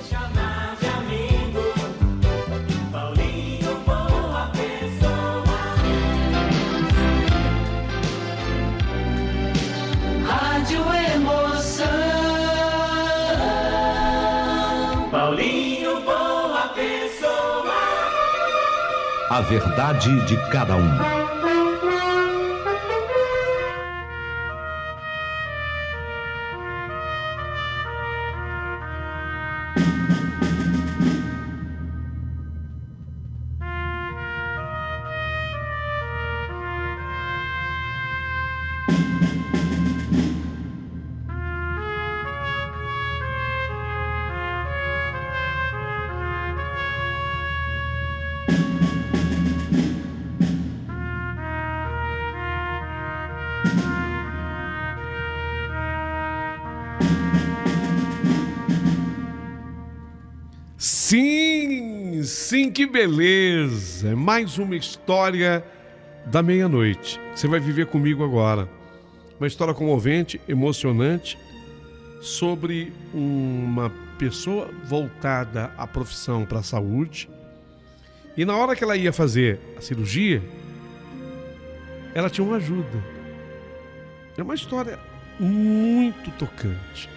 chamar de amigo, Paulinho, boa pessoa. Rádio Emoção, Paulinho, boa pessoa. A verdade de cada um. Sim, que beleza! É mais uma história da meia-noite. Você vai viver comigo agora. Uma história comovente, emocionante, sobre uma pessoa voltada à profissão para a saúde. E na hora que ela ia fazer a cirurgia, ela tinha uma ajuda. É uma história muito tocante.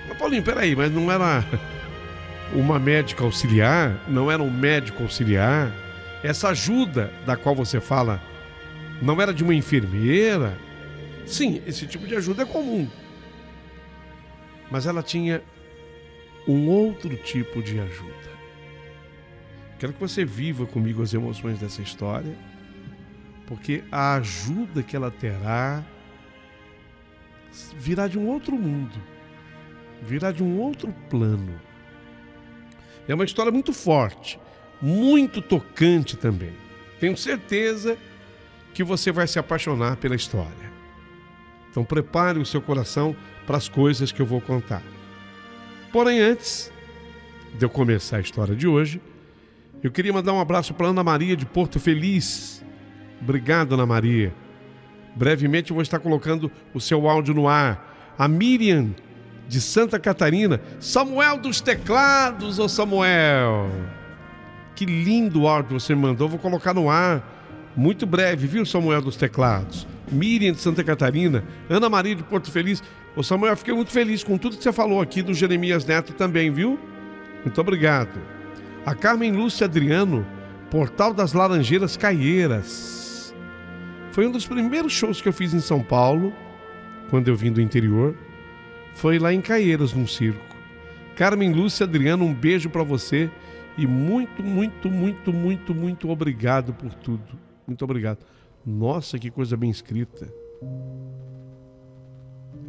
Mas, Paulinho, peraí, mas não era uma médica auxiliar, não era um médico auxiliar? Essa ajuda da qual você fala não era de uma enfermeira? Sim, esse tipo de ajuda é comum. Mas ela tinha um outro tipo de ajuda. Quero que você viva comigo as emoções dessa história, porque a ajuda que ela terá virá de um outro mundo, virá de um outro plano. É uma história muito forte, muito tocante também. Tenho certeza que você vai se apaixonar pela história. Então prepare o seu coração para as coisas que eu vou contar. Porém, antes de eu começar a história de hoje, eu queria mandar um abraço para Ana Maria de Porto Feliz. Obrigado, Ana Maria. Brevemente eu vou estar colocando o seu áudio no ar. A Miriam de Santa Catarina. Samuel dos teclados, ô Samuel. Que lindo áudio você me mandou. Vou colocar no ar muito breve, viu, Samuel dos teclados? Miriam de Santa Catarina. Ana Maria de Porto Feliz. Ô Samuel, eu fiquei muito feliz com tudo que você falou aqui do Jeremias Neto também, viu? Muito obrigado. A Carmen Lúcia Adriano, Portal das Laranjeiras Caieiras. Foi um dos primeiros shows que eu fiz em São Paulo, quando eu vim do interior. Foi lá em Caieiras, num circo. Carmen Lúcia Adriano, um beijo para você e muito, muito, muito, muito, muito obrigado por tudo. Muito obrigado. Nossa, que coisa bem escrita.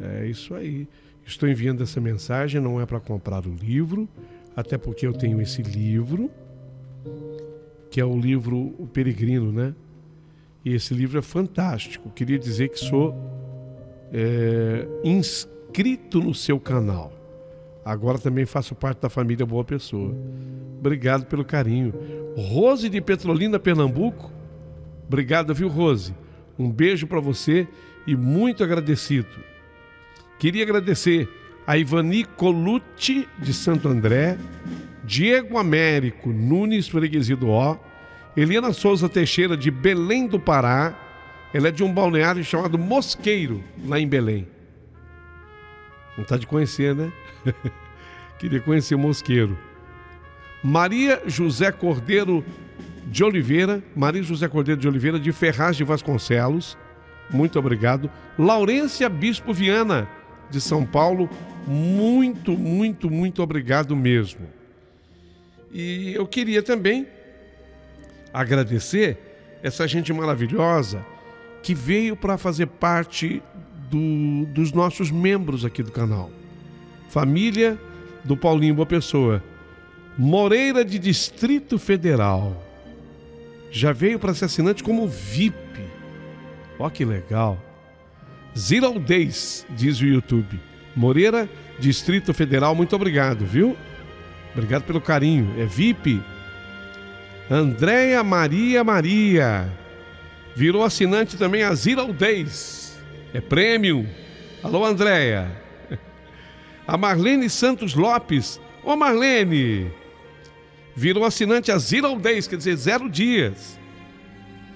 É isso aí. Estou enviando essa mensagem, não é para comprar o livro, até porque eu tenho esse livro, que é o livro O Peregrino, né? E esse livro é fantástico. Queria dizer que sou inscrito no seu canal. Agora também faço parte da família Boa Pessoa. Obrigado pelo carinho. Rose de Petrolina, Pernambuco. Obrigado, viu, Rose? Um beijo para você e muito agradecido. Queria agradecer a Ivani Colucci, de Santo André, Diego Américo Nunes, Freguesia do Ó, Eliana Souza Teixeira, de Belém do Pará. Ela é de um balneário chamado Mosqueiro, lá em Belém. Vontade de conhecer, né? Queria conhecer Mosqueiro. Maria José Cordeiro de Oliveira, de Ferraz de Vasconcelos. Muito obrigado. Laurência Bispo Viana, de São Paulo. Muito, muito, muito obrigado mesmo. E eu queria também agradecer essa gente maravilhosa que veio para fazer parte dos nossos membros aqui do canal. Família do Paulinho Boa Pessoa. Moreira de Distrito Federal. Já veio para ser assinante como VIP. Ó, que legal. Zero Days, diz o YouTube. Moreira, Distrito Federal, muito obrigado, viu? Obrigado pelo carinho. É VIP. Andréia Maria. Virou assinante também a Zero Days. É Premium. Alô, Andréia. A Marlene Santos Lopes. Ô Marlene, virou assinante a 0 days, quer dizer, 0 dias.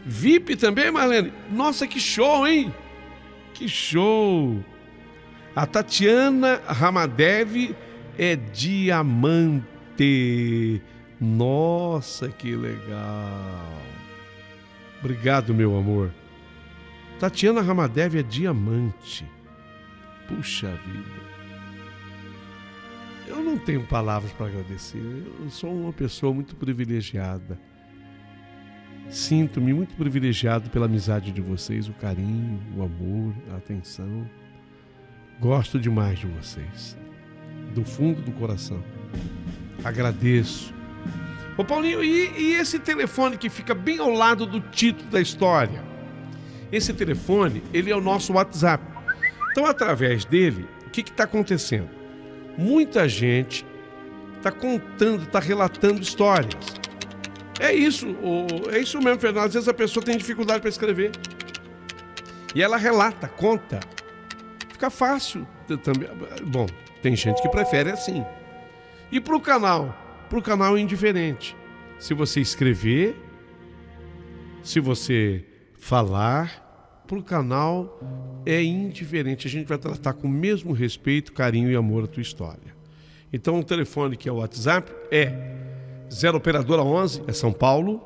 VIP também, Marlene? Nossa, que show, hein? Que show! A Tatiana Ramadev é diamante. Nossa, que legal. Obrigado, meu amor. Tatiana Ramadev é diamante. Puxa vida. Eu não tenho palavras para agradecer. Eu sou uma pessoa muito privilegiada. Sinto-me muito privilegiado pela amizade de vocês, o carinho, o amor, a atenção. Gosto demais de vocês. Do fundo do coração. Agradeço. Ô Paulinho, e esse telefone que fica bem ao lado do título da história? Esse telefone, ele é o nosso WhatsApp. Então, através dele, o que está acontecendo? Muita gente está contando, está relatando histórias. É isso mesmo, Fernando. Às vezes a pessoa tem dificuldade para escrever. E ela relata, conta. Fica fácil também. Bom, tem gente que prefere assim. E para o canal? Para o canal é indiferente. Se você escrever, se você falar, para o canal é indiferente. A gente vai tratar com o mesmo respeito, carinho e amor a tua história. Então o telefone que é o WhatsApp é 0 operadora 11, é São Paulo,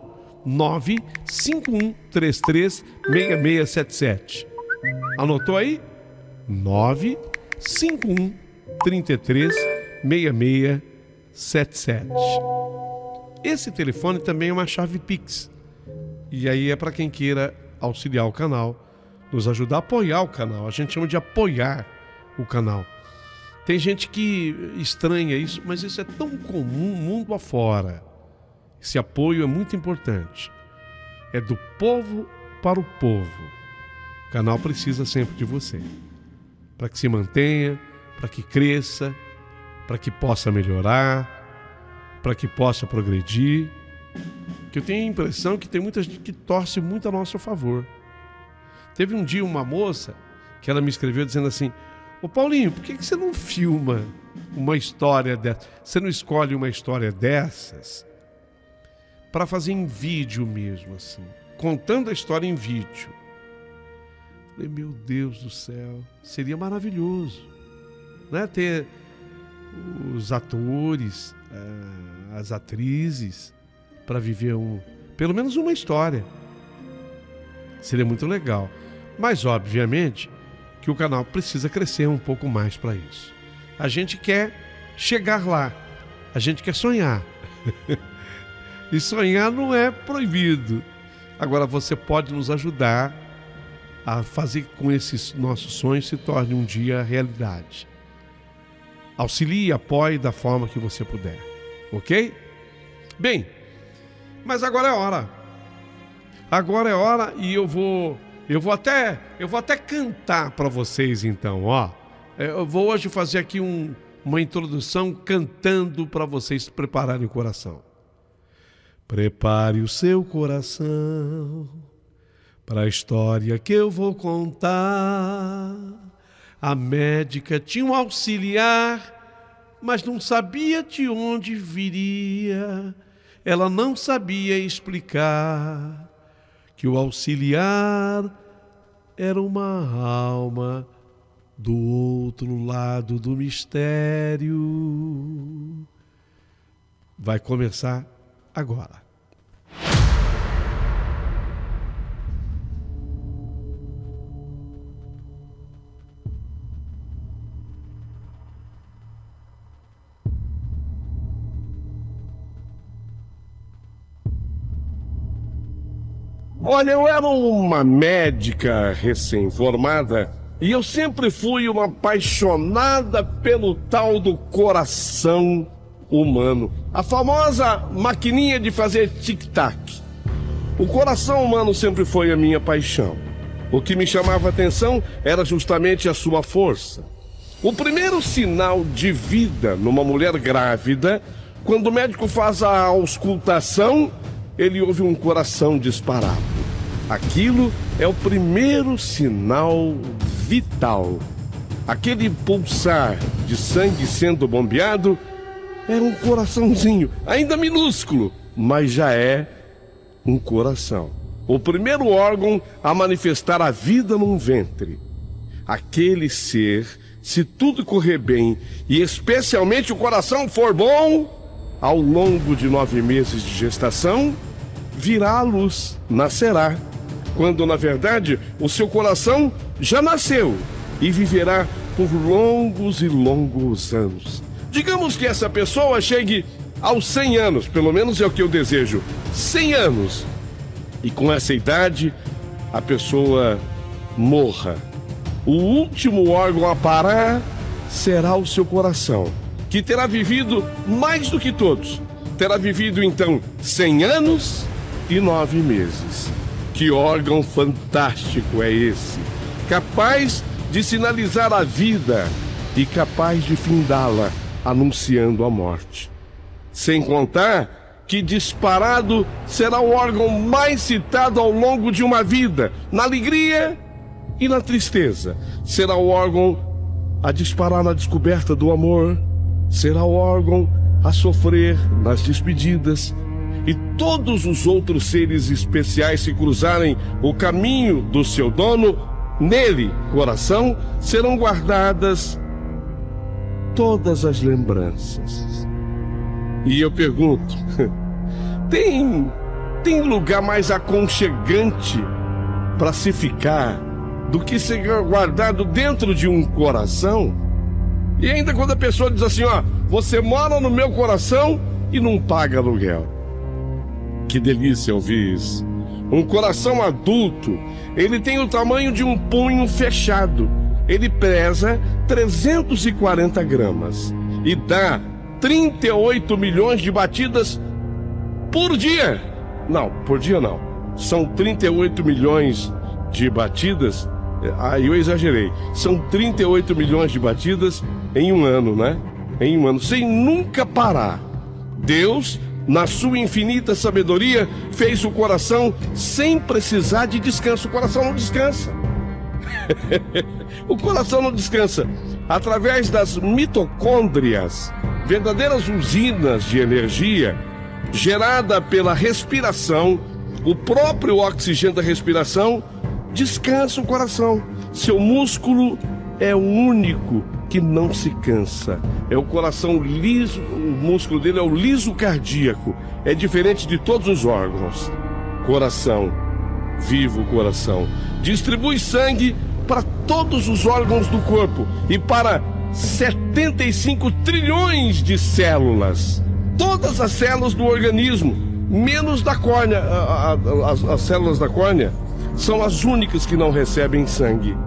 951336677. Anotou aí? 951336677. Esse telefone também é uma chave Pix. E aí é para quem queira auxiliar o canal, nos ajudar a apoiar o canal. A gente chama de apoiar o canal. Tem gente que estranha isso, mas isso é tão comum mundo afora. Esse apoio é muito importante. É do povo para o povo. O canal precisa sempre de você. Para que se mantenha, para que cresça, para que possa melhorar, para que possa progredir. Que eu tenho a impressão que tem muita gente que torce muito a nosso favor. Teve um dia uma moça que ela me escreveu dizendo assim: ô Paulinho, por que você não filma uma história dessa? Você não escolhe uma história dessas para fazer em vídeo mesmo, assim, contando a história em vídeo? Falei, meu Deus do céu, seria maravilhoso, né? Ter os atores, as atrizes, para viver pelo menos uma história. Seria muito legal. Mas, obviamente, que o canal precisa crescer um pouco mais para isso. A gente quer chegar lá. A gente quer sonhar. E sonhar não é proibido. Agora, você pode nos ajudar a fazer com que esses nossos sonhos se tornem um dia realidade. Auxilie e apoie da forma que você puder. Ok? Bem, mas agora é hora. Agora é hora e eu vou até cantar para vocês então, ó. Eu vou hoje fazer aqui uma introdução cantando para vocês prepararem o coração. Prepare o seu coração para a história que eu vou contar. A médica tinha um auxiliar, mas não sabia de onde viria. Ela não sabia explicar que o auxiliar era uma alma do outro lado do mistério. Vai começar agora. Olha, eu era uma médica recém-formada e eu sempre fui uma apaixonada pelo tal do coração humano. A famosa maquininha de fazer tic-tac. O coração humano sempre foi a minha paixão. O que me chamava a atenção era justamente a sua força. O primeiro sinal de vida numa mulher grávida, quando o médico faz a auscultação, ele ouve um coração disparado. Aquilo é o primeiro sinal vital. Aquele pulsar de sangue sendo bombeado era um coraçãozinho, ainda minúsculo, mas já é um coração. O primeiro órgão a manifestar a vida num ventre. Aquele ser, se tudo correr bem, e especialmente o coração for bom, ao longo de 9 meses de gestação, virá à luz, nascerá, quando na verdade o seu coração já nasceu e viverá por longos e longos anos. Digamos que essa pessoa chegue aos 100 anos, pelo menos é o que eu desejo, 100 anos, e com essa idade a pessoa morra. O último órgão a parar será o seu coração, que terá vivido mais do que todos. Terá vivido então 100 anos e 9 meses. Que órgão fantástico é esse, capaz de sinalizar a vida e capaz de findá-la, anunciando a morte. Sem contar que disparado será o órgão mais citado ao longo de uma vida, na alegria e na tristeza. Será o órgão a disparar na descoberta do amor, será o órgão a sofrer nas despedidas, e todos os outros seres especiais se cruzarem o caminho do seu dono, nele, coração, serão guardadas todas as lembranças. E eu pergunto, tem lugar mais aconchegante para se ficar do que ser guardado dentro de um coração? E ainda quando a pessoa diz assim, ó, você mora no meu coração e não paga aluguel. Que delícia ouvir isso. Um coração adulto, ele tem o tamanho de um punho fechado. Ele pesa 340 gramas e dá 38 milhões de batidas por dia. Não, por dia não. São 38 milhões de batidas. Aí eu exagerei. São 38 milhões de batidas em um ano, né? Em um ano, sem nunca parar. Deus, na sua infinita sabedoria, fez o coração sem precisar de descanso. O coração não descansa. O coração não descansa. Através das mitocôndrias, verdadeiras usinas de energia, gerada pela respiração, o próprio oxigênio da respiração, descansa o coração. Seu músculo é o único que não se cansa. É o coração liso, o músculo dele é o liso cardíaco. É diferente de todos os órgãos. Coração, vivo coração, distribui sangue para todos os órgãos do corpo e para 75 trilhões de células. Todas as células do organismo, menos da córnea. As células da córnea são as únicas que não recebem sangue.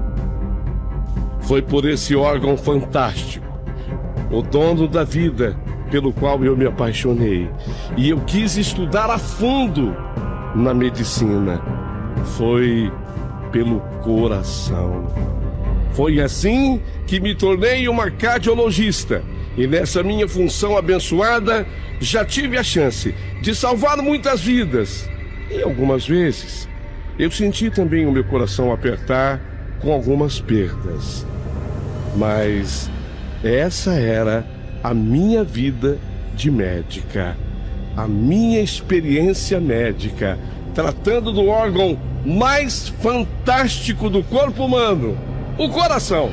Foi por esse órgão fantástico, o dono da vida, pelo qual eu me apaixonei. E eu quis estudar a fundo na medicina. Foi pelo coração. Foi assim que me tornei uma cardiologista. E nessa minha função abençoada, já tive a chance de salvar muitas vidas. E algumas vezes, eu senti também o meu coração apertar com algumas perdas. Mas essa era a minha vida de médica, a minha experiência médica, tratando do órgão mais fantástico do corpo humano, o coração.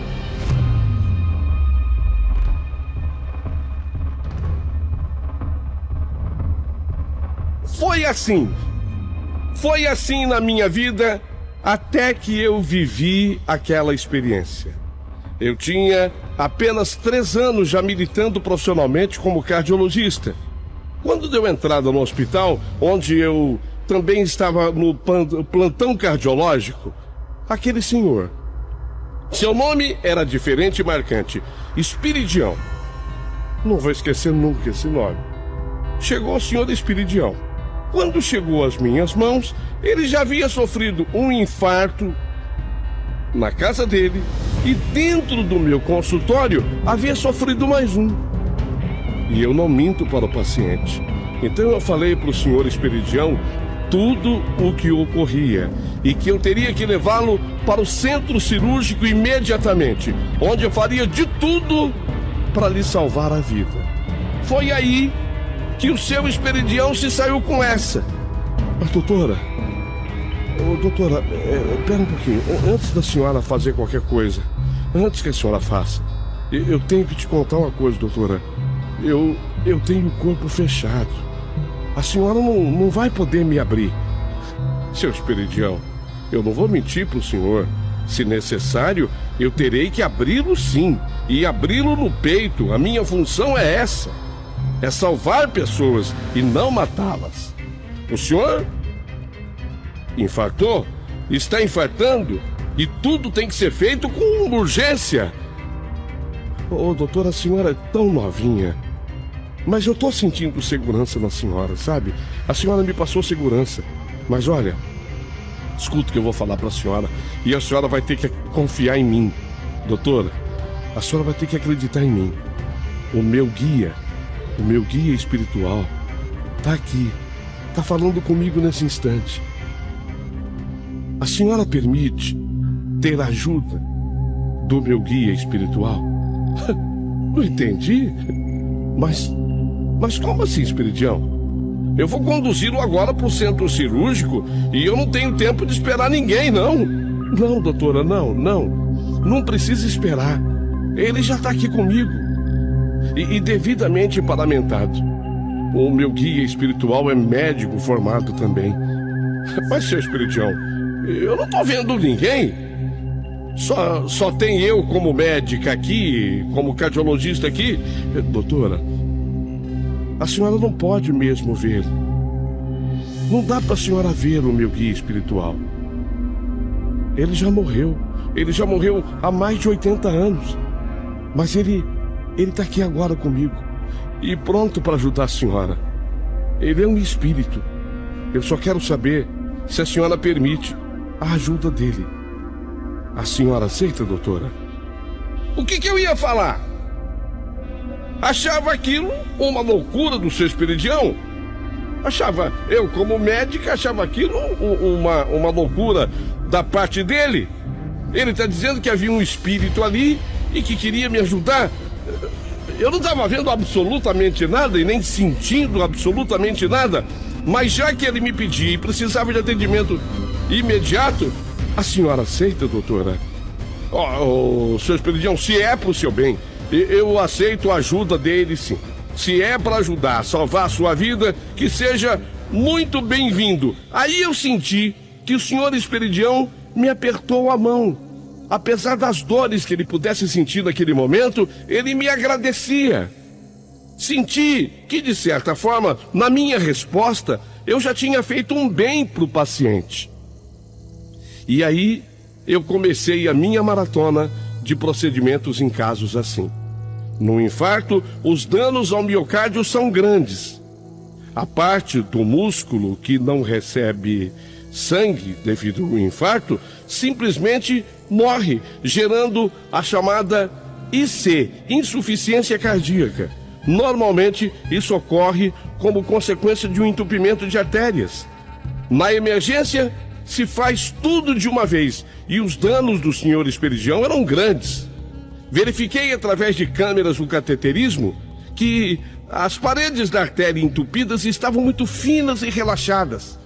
Foi assim na minha vida até que eu vivi aquela experiência. Eu tinha apenas 3 anos já militando profissionalmente como cardiologista. Quando deu entrada no hospital, onde eu também estava no plantão cardiológico, aquele senhor, seu nome era diferente e marcante, Espiridião. Não vou esquecer nunca esse nome. Chegou o senhor Espiridião. Quando chegou às minhas mãos, ele já havia sofrido um infarto na casa dele e dentro do meu consultório havia sofrido mais um. E eu não minto para o paciente. Então eu falei para o senhor Espiridião tudo o que ocorria e que eu teria que levá-lo para o centro cirúrgico imediatamente, onde eu faria de tudo para lhe salvar a vida. Foi aí que o seu Esperidião se saiu com essa. Mas, doutora, pera um pouquinho. Antes da senhora fazer qualquer coisa, antes que a senhora faça, eu tenho que te contar uma coisa, doutora. Eu tenho o corpo fechado. A senhora não vai poder me abrir. Seu Esperidião, eu não vou mentir pro senhor. Se necessário, eu terei que abri-lo sim. E abri-lo no peito. A minha função é essa. É salvar pessoas e não matá-las. O senhor infartou? Está infartando? E tudo tem que ser feito com urgência. Doutora, a senhora é tão novinha. Mas eu tô sentindo segurança na senhora, sabe? A senhora me passou segurança. Mas olha, escuta o que eu vou falar pra senhora. E a senhora vai ter que confiar em mim. Doutora, a senhora vai ter que acreditar em mim. O meu guia espiritual tá aqui. Tá falando comigo nesse instante. A senhora permite ter a ajuda do meu guia espiritual? Não entendi. Mas como assim, Esperidião? Eu vou conduzi-lo agora para o centro cirúrgico e eu não tenho tempo de esperar ninguém, não. Não, doutora, não. Não precisa esperar. Ele já está aqui comigo. E devidamente paramentado. O meu guia espiritual é médico formado também. Mas, seu Esperidião, eu não estou vendo ninguém. Só tem eu como médica aqui, como cardiologista aqui. Doutora, a senhora não pode mesmo ver. Não dá para a senhora ver o meu guia espiritual. Ele já morreu. Ele já morreu há mais de 80 anos. Mas ele está aqui agora comigo. E pronto para ajudar a senhora. Ele é um espírito. Eu só quero saber se a senhora permite a ajuda dele. A senhora aceita, doutora? O que eu ia falar? Achava aquilo uma loucura do seu Esperidião? Eu como médica achava aquilo uma loucura da parte dele? Ele está dizendo que havia um espírito ali e que queria me ajudar. Eu não estava vendo absolutamente nada e nem sentindo absolutamente nada. Mas já que ele me pedia e precisava de atendimento imediato, a senhora aceita, doutora? Seu Esperidião, se é pro seu bem, eu aceito a ajuda dele, sim. Se é para ajudar a salvar a sua vida, que seja muito bem-vindo. Aí eu senti que o senhor Esperidião me apertou a mão. Apesar das dores que ele pudesse sentir naquele momento, ele me agradecia. Senti que, de certa forma, na minha resposta, eu já tinha feito um bem para o paciente. E aí, eu comecei a minha maratona de procedimentos em casos assim. No infarto, os danos ao miocárdio são grandes. A parte do músculo que não recebe sangue devido ao infarto simplesmente morre, gerando a chamada IC, insuficiência cardíaca. Normalmente, isso ocorre como consequência de um entupimento de artérias. Na emergência, se faz tudo de uma vez e os danos do senhor Esperidião eram grandes. Verifiquei através de câmeras do cateterismo que as paredes da artéria entupidas estavam muito finas e relaxadas.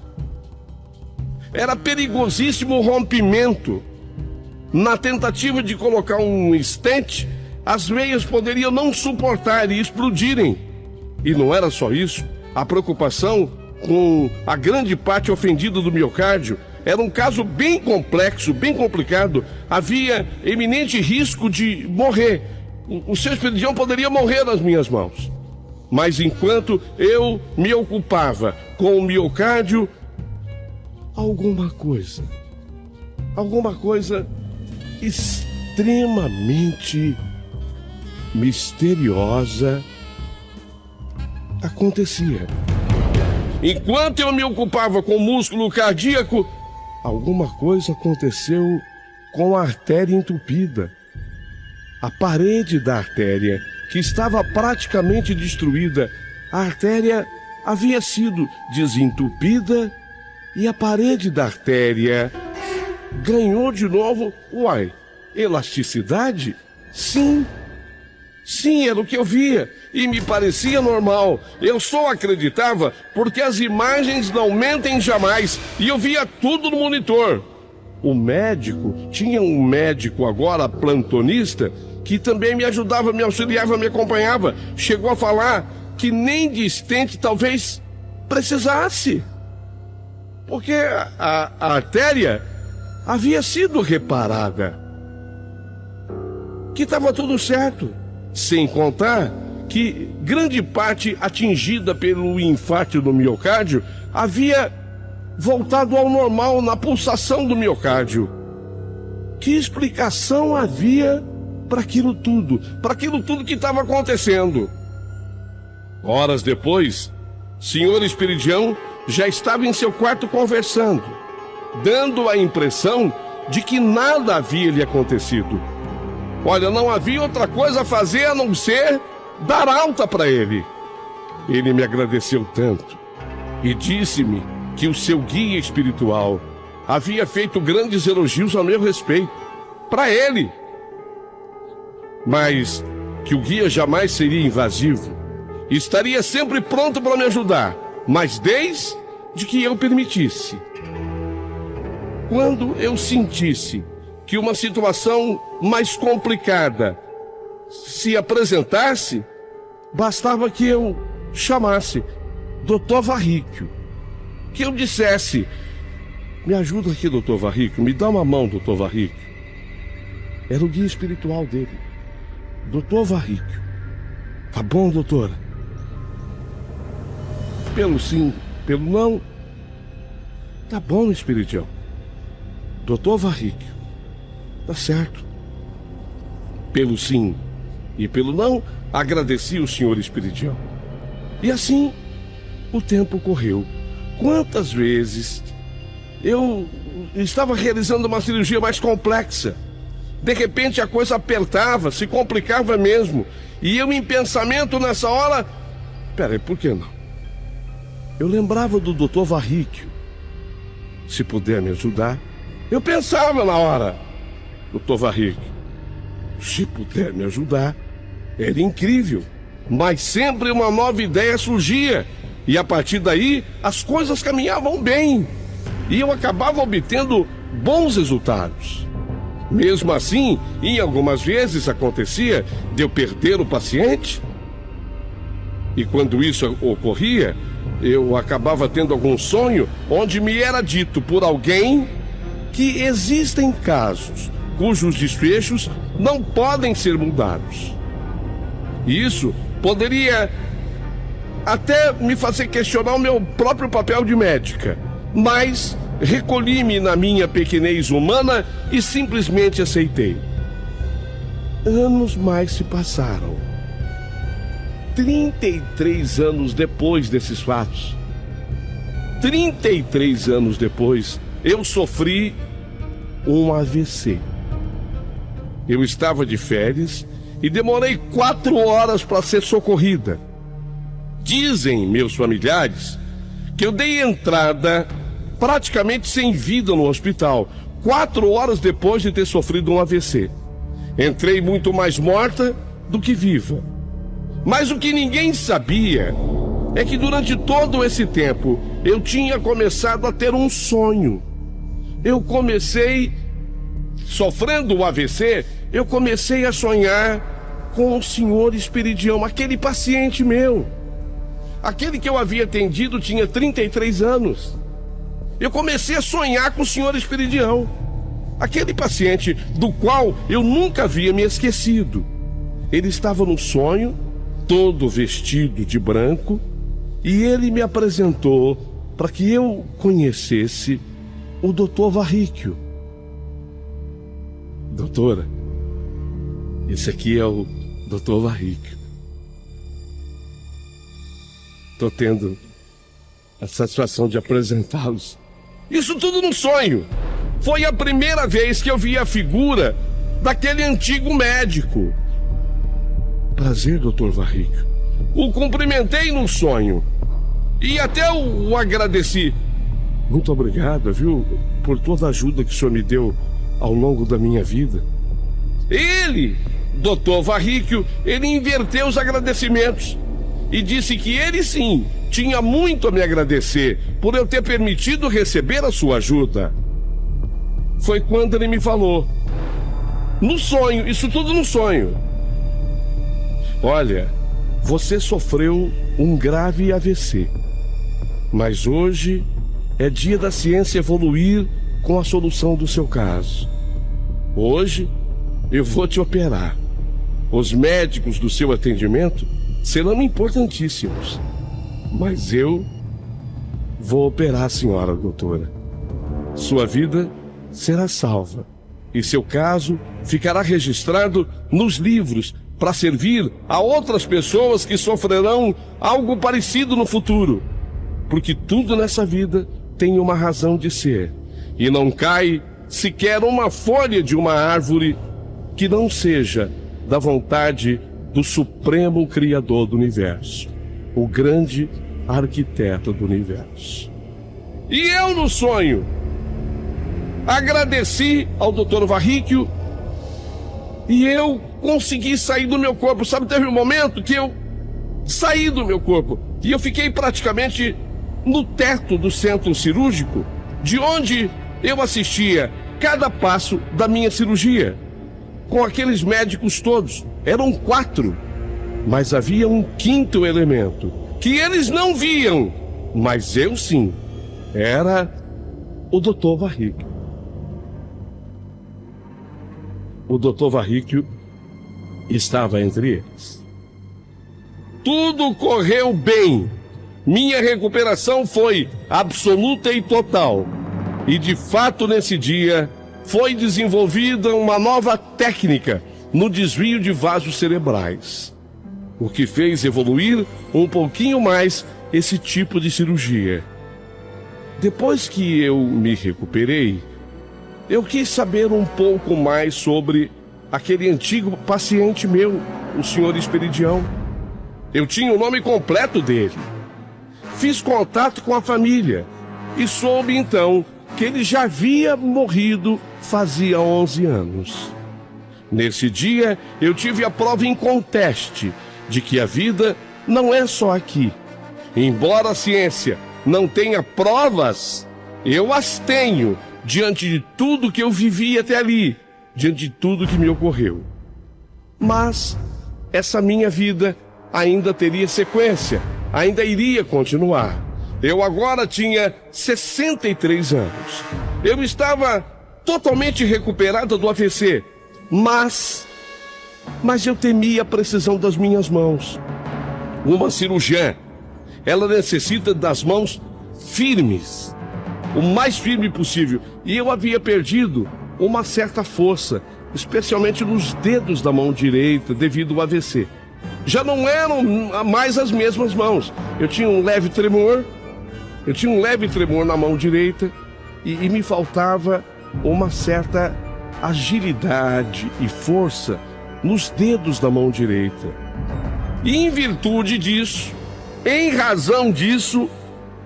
Era perigosíssimo o rompimento. Na tentativa de colocar um stent, as veias poderiam não suportar e explodirem. E não era só isso. A preocupação com a grande parte ofendida do miocárdio era um caso bem complexo, bem complicado. Havia eminente risco de morrer. O seu Esperidião poderia morrer nas minhas mãos. Mas enquanto eu me ocupava com o miocárdio, alguma coisa extremamente misteriosa acontecia. Enquanto eu me ocupava com o músculo cardíaco, alguma coisa aconteceu com a artéria entupida. A parede da artéria, que estava praticamente destruída, a artéria havia sido desentupida e a parede da artéria ganhou de novo, elasticidade? Sim, Sim, era o que eu via e me parecia normal. Eu só acreditava porque as imagens não mentem jamais e eu via tudo no monitor. O médico, tinha um médico agora plantonista que também me ajudava, me auxiliava, me acompanhava. Chegou a falar que nem de estente talvez precisasse. Porque a artéria havia sido reparada. Que estava tudo certo. Sem contar que grande parte atingida pelo infarto do miocárdio havia voltado ao normal na pulsação do miocárdio. Que explicação havia para aquilo tudo que estava acontecendo? Horas depois, senhor Esperidião já estava em seu quarto conversando, dando a impressão de que nada havia lhe acontecido. Olha, não havia outra coisa a fazer a não ser dar alta para ele. Ele me agradeceu tanto e disse-me que o seu guia espiritual havia feito grandes elogios a meu respeito, para ele. Mas que o guia jamais seria invasivo e estaria sempre pronto para me ajudar, mas desde que eu permitisse. Quando eu sentisse que uma situação mais complicada se apresentasse, bastava que eu chamasse Dr. Varríquio, que eu dissesse: me ajuda aqui, Dr. Varríquio, me dá uma mão, Dr. Varríquio. Era o guia espiritual dele, Dr. Varríquio. Tá bom, doutora? Pelo sim, pelo não. Tá bom, Espiridião. Dr. Varríquio. Tá certo. Pelo sim e pelo não, agradeci o senhor Espiridião. E assim, o tempo correu. Quantas vezes eu estava realizando uma cirurgia mais complexa. De repente a coisa apertava, se complicava mesmo. E eu em pensamento nessa hora, peraí, por que não? Eu lembrava do Dr. Varríquio. Se puder me ajudar. Eu pensava na hora, Dr. Varríquio, se puder me ajudar, era incrível. Mas sempre uma nova ideia surgia. E a partir daí, as coisas caminhavam bem. E eu acabava obtendo bons resultados. Mesmo assim, em algumas vezes acontecia de eu perder o paciente. E quando isso ocorria, eu acabava tendo algum sonho onde me era dito por alguém que existem casos cujos desfechos não podem ser mudados. E isso poderia até me fazer questionar o meu próprio papel de médica, mas recolhi-me na minha pequenez humana e simplesmente aceitei. Anos mais se passaram. 33 anos depois desses fatos, 33 anos depois, eu sofri um AVC. Eu estava de férias e demorei 4 horas para ser socorrida. Dizem meus familiares que eu dei entrada praticamente sem vida no hospital, 4 horas depois de ter sofrido um AVC. Entrei muito mais morta do que viva. Mas o que ninguém sabia é que durante todo esse tempo eu tinha começado a ter um sonho. Eu comecei, sofrendo o AVC, eu comecei a sonhar com o senhor Esperidião, aquele paciente meu. Aquele que eu havia atendido tinha 33 anos. Eu comecei a sonhar com o senhor Esperidião, aquele paciente do qual eu nunca havia me esquecido. Ele estava no sonho, todo vestido de branco, e ele me apresentou para que eu conhecesse o Dr. Varríquio. Doutora, esse aqui é o Dr. Varríquio. Estou tendo a satisfação de apresentá-los. Isso tudo num sonho. Foi a primeira vez que eu vi a figura daquele antigo médico. Prazer, Dr. Varríquio. O cumprimentei no sonho e até o agradeci. Muito obrigado, viu, por toda a ajuda que o senhor me deu ao longo da minha vida. Ele Dr. Varríquio, ele inverteu os agradecimentos e disse que ele sim tinha muito a me agradecer por eu ter permitido receber a sua ajuda. Foi quando ele me falou, no sonho, isso tudo no sonho: olha, você sofreu um grave AVC, mas hoje é dia da ciência evoluir com a solução do seu caso. Hoje eu vou te operar. Os médicos do seu atendimento serão importantíssimos, mas eu vou operar a senhora, doutora. Sua vida será salva e seu caso ficará registrado nos livros para servir a outras pessoas que sofrerão algo parecido no futuro. Porque tudo nessa vida tem uma razão de ser e não cai sequer uma folha de uma árvore que não seja da vontade do Supremo Criador do Universo, o grande arquiteto do Universo. E eu, no sonho, agradeci ao Dr. Varríquio e eu consegui sair do meu corpo. Sabe, teve um momento que eu saí do meu corpo e eu fiquei praticamente no teto do centro cirúrgico, de onde eu assistia cada passo da minha cirurgia, com aqueles médicos todos. Eram 4, mas havia um 5º elemento, que eles não viam, mas eu sim. Era o Dr. Varríquio. O Dr. Varríquio estava entre eles. Tudo correu bem. Minha recuperação foi absoluta e total. E de fato, nesse dia, foi desenvolvida uma nova técnica no desvio de vasos cerebrais, o que fez evoluir um pouquinho mais esse tipo de cirurgia. Depois que eu me recuperei, eu quis saber um pouco mais sobre aquele antigo paciente meu, o Sr. Esperidião. Eu tinha o nome completo dele. Fiz contato com a família e soube então que ele já havia morrido fazia 11 anos. Nesse dia, eu tive a prova inconteste de que a vida não é só aqui. Embora a ciência não tenha provas, eu as tenho diante de tudo que eu vivi até ali, diante de tudo que me ocorreu. Mas essa minha vida ainda teria sequência, ainda iria continuar. Eu agora tinha 63 anos. Eu estava totalmente recuperada do AVC, mas eu temia a precisão das minhas mãos. Uma cirurgiã, ela necessita das mãos firmes, o mais firme possível. E eu havia perdido uma certa força, especialmente nos dedos da mão direita, devido ao AVC. Já não eram mais as mesmas mãos. Eu tinha um leve tremor na mão direita e me faltava uma certa agilidade e força nos dedos da mão direita. E em virtude disso, em razão disso,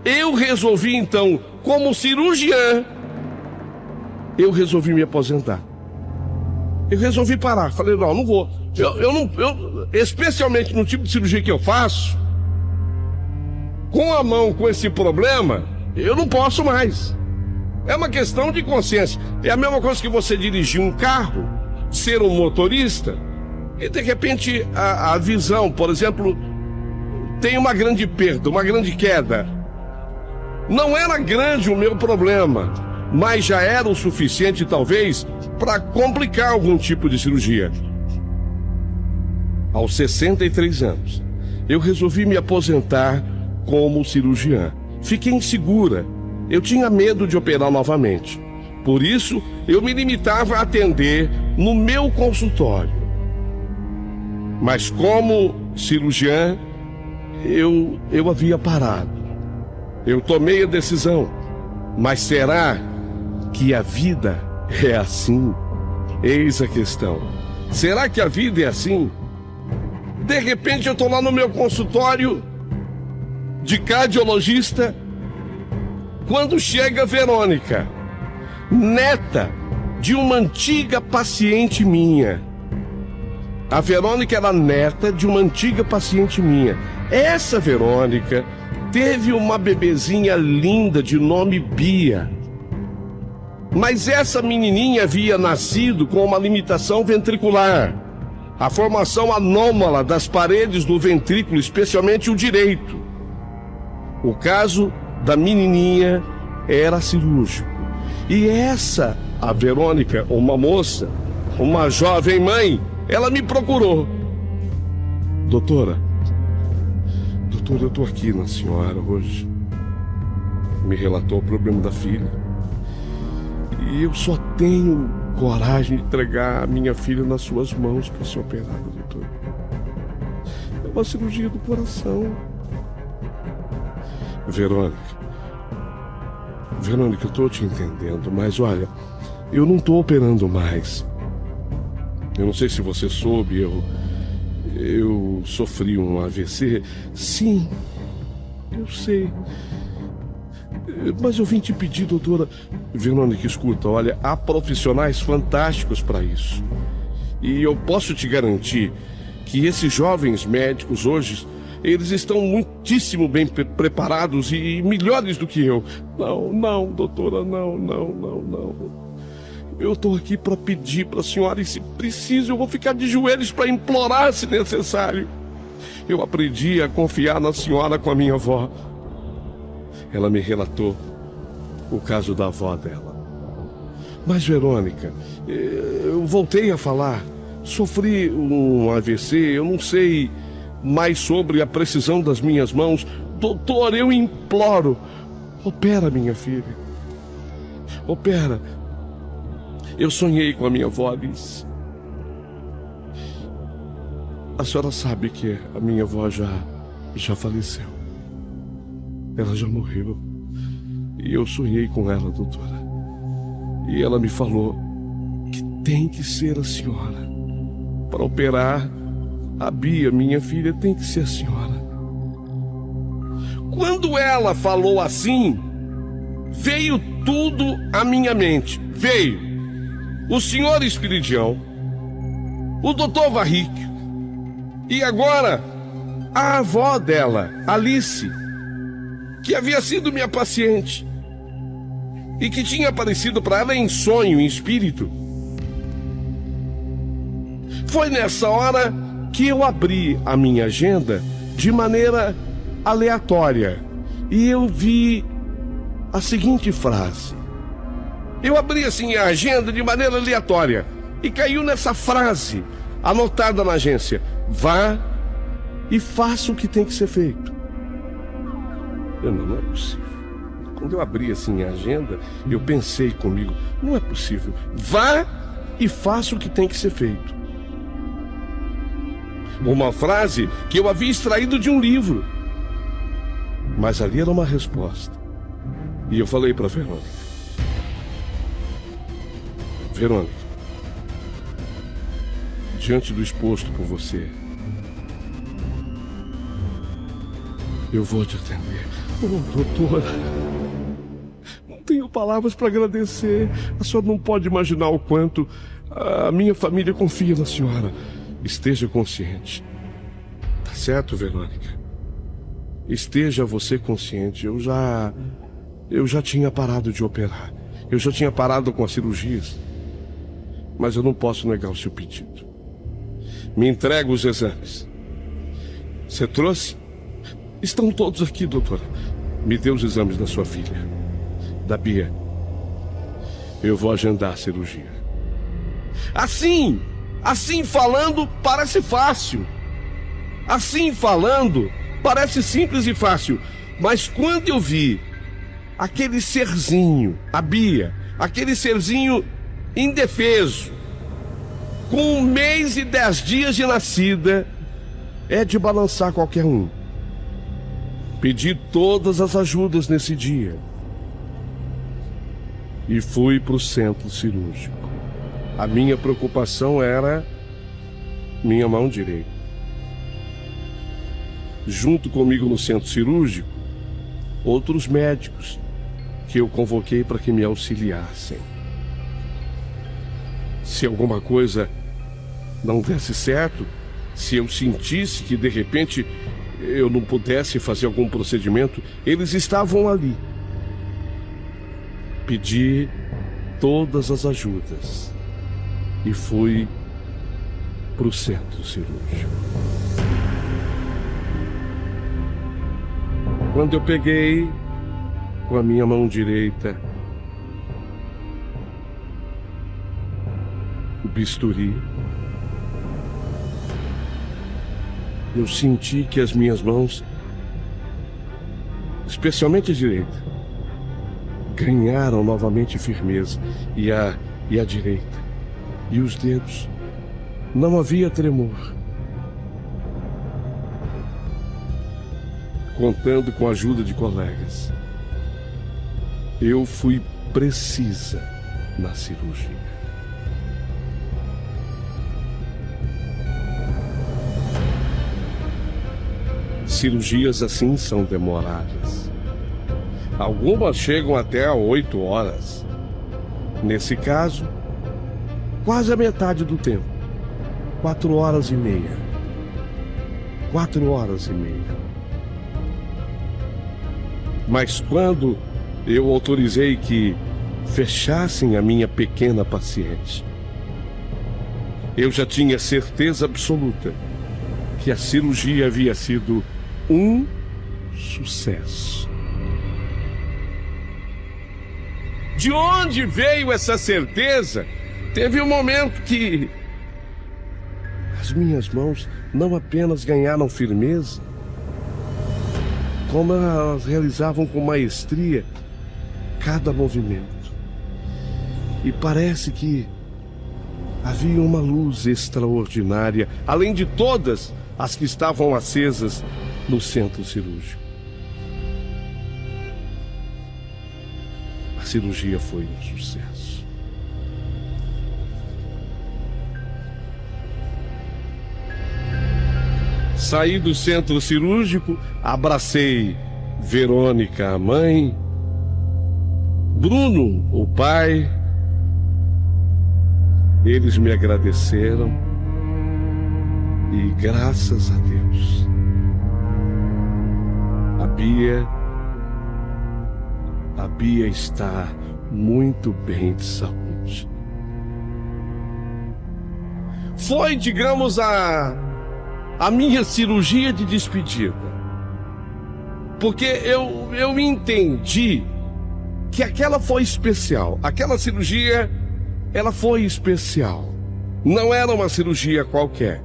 eu resolvi então, como cirurgiã, eu resolvi me aposentar. Eu resolvi parar. Falei, não vou. Especialmente no tipo de cirurgia que eu faço, com a mão com esse problema, eu não posso mais. É uma questão de consciência. É a mesma coisa que você dirigir um carro, ser um motorista, e de repente a visão, por exemplo, tem uma grande perda, uma grande queda. Não era grande o meu problema, mas já era o suficiente, talvez, para complicar algum tipo de cirurgia. Aos 63 anos, eu resolvi me aposentar como cirurgiã. Fiquei insegura. Eu tinha medo de operar novamente. Por isso, eu me limitava a atender no meu consultório. Mas como cirurgiã, eu havia parado. Eu tomei a decisão. Mas será que a vida é assim? Eis a questão. Será que a vida é assim? De repente eu estou lá no meu consultório de cardiologista, quando chega Verônica, neta de uma antiga paciente minha. A Verônica era neta de uma antiga paciente minha. Essa Verônica teve uma bebezinha linda de nome Bia. Mas essa menininha havia nascido com uma limitação ventricular, a formação anômala das paredes do ventrículo, especialmente o direito. O caso da menininha era cirúrgico. E essa, a Verônica, uma moça, uma jovem mãe, ela me procurou. Doutora, eu tô aqui na senhora hoje. Me relatou o problema da filha. E eu só tenho coragem de entregar a minha filha nas suas mãos para ser operada, doutor. É uma cirurgia do coração. Verônica, eu tô te entendendo, mas olha, eu não tô operando mais. Eu não sei se você soube, eu sofri um AVC. Sim, eu sei. Mas eu vim te pedir, doutora Verônica, escuta, olha, há profissionais fantásticos para isso. E eu posso te garantir que esses jovens médicos hoje, eles estão muitíssimo bem preparados e melhores do que eu. Não, doutora, não. Eu estou aqui para pedir para a senhora e, se preciso, eu vou ficar de joelhos para implorar se necessário. Eu aprendi a confiar na senhora com a minha avó. Ela me relatou o caso da avó dela. Mas, Verônica, eu voltei a falar. Sofri um AVC, eu não sei mais sobre a precisão das minhas mãos. Doutor, eu imploro. Opera, minha filha. Opera. Eu sonhei com a minha avó, Alice. A senhora sabe que a minha avó já faleceu. Ela já morreu. E eu sonhei com ela, doutora. E ela me falou que tem que ser a senhora. Para operar a Bia, minha filha, tem que ser a senhora. Quando ela falou assim, veio tudo à minha mente. Veio o senhor Espiridião, o doutor Varric, e agora a avó dela, Alice, que havia sido minha paciente e que tinha aparecido para ela em sonho, em espírito. Foi nessa hora que eu abri a minha agenda de maneira aleatória e eu vi a seguinte frase. Eu abri assim a agenda de maneira aleatória e caiu nessa frase anotada na agência: vá e faça o que tem que ser feito. Não é possível. Quando eu abri assim a agenda, eu pensei comigo: não é possível. Vá e faça o que tem que ser feito. Uma frase que eu havia extraído de um livro. Mas ali era uma resposta. E eu falei para Verônica: Verônica, diante do exposto por você, eu vou te atender. Doutora, não tenho palavras para agradecer. A senhora não pode imaginar o quanto a minha família confia na senhora. Esteja consciente. Tá certo, Verônica? Esteja você consciente. Eu já tinha parado de operar. Eu já tinha parado com as cirurgias. Mas eu não posso negar o seu pedido. Me entrega os exames. Você trouxe? Estão todos aqui, doutora. Me dê os exames da sua filha, da Bia. Eu vou agendar a cirurgia. Assim falando, parece fácil. Assim falando, parece simples e fácil. Mas quando eu vi aquele serzinho, a Bia, aquele serzinho indefeso, com 1 mês e 10 dias de nascida, é de balançar qualquer um. Pedi todas as ajudas nesse dia e fui para o centro cirúrgico. A minha preocupação era minha mão direita. Junto comigo no centro cirúrgico, outros médicos que eu convoquei para que me auxiliassem. Se alguma coisa não desse certo, se eu sentisse que de repente eu não pudesse fazer algum procedimento, eles estavam ali. Pedi todas as ajudas e fui para o centro cirúrgico. Quando eu peguei com a minha mão direita o bisturi, eu senti que as minhas mãos, especialmente a direita, ganharam novamente firmeza, e a direita, e os dedos. Não havia tremor. Contando com a ajuda de colegas, eu fui precisa na cirurgia. Cirurgias assim são demoradas. Algumas chegam até a 8 horas. Nesse caso, quase a metade do tempo. 4 horas e meia. 4 horas e meia. Mas quando eu autorizei que fechassem a minha pequena paciente, eu já tinha certeza absoluta que a cirurgia havia sido um sucesso. De onde veio essa certeza? Teve um momento que as minhas mãos não apenas ganharam firmeza, como elas realizavam com maestria cada movimento. E parece que havia uma luz extraordinária, além de todas as que estavam acesas no centro cirúrgico. A cirurgia foi um sucesso. Saí do centro cirúrgico, abracei Verônica, a mãe, Bruno, o pai. Eles me agradeceram e, graças a Deus, a Bia está muito bem de saúde. Foi, digamos, a minha cirurgia de despedida. Porque eu entendi que aquela foi especial. Aquela cirurgia, ela foi especial. Não era uma cirurgia qualquer.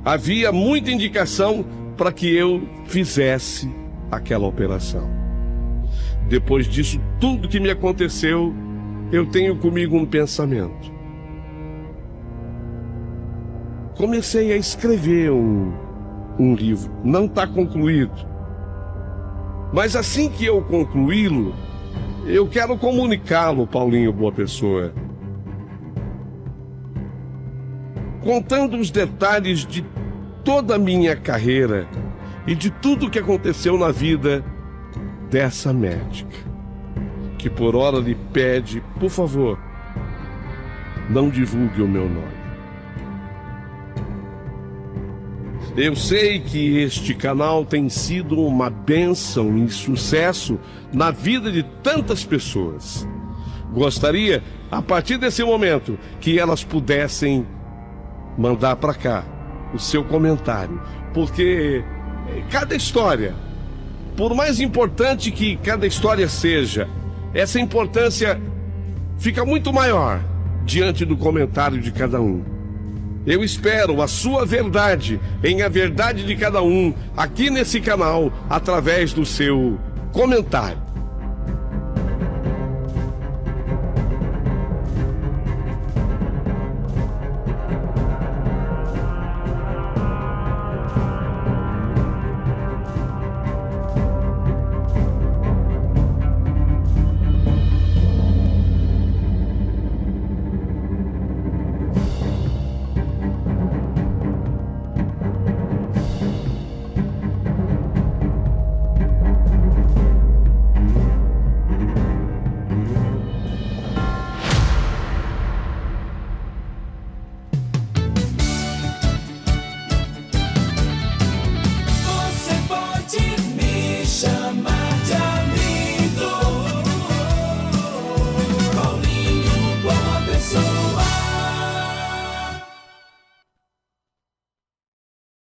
Havia muita indicação para que eu fizesse aquela operação. Depois disso, tudo que me aconteceu, eu tenho comigo um pensamento. Comecei a escrever um livro. Não está concluído. Mas assim que eu concluí-lo, eu quero comunicá-lo, Paulinho Boa Pessoa, contando os detalhes de toda a minha carreira e de tudo o que aconteceu na vida dessa médica, que por hora lhe pede, por favor, não divulgue o meu nome. Eu sei que este canal tem sido uma bênção e sucesso na vida de tantas pessoas. Gostaria, a partir desse momento, que elas pudessem mandar para cá o seu comentário, porque cada história, por mais importante que cada história seja, essa importância fica muito maior diante do comentário de cada um. Eu espero a sua verdade em A Verdade de Cada Um, aqui nesse canal, através do seu comentário.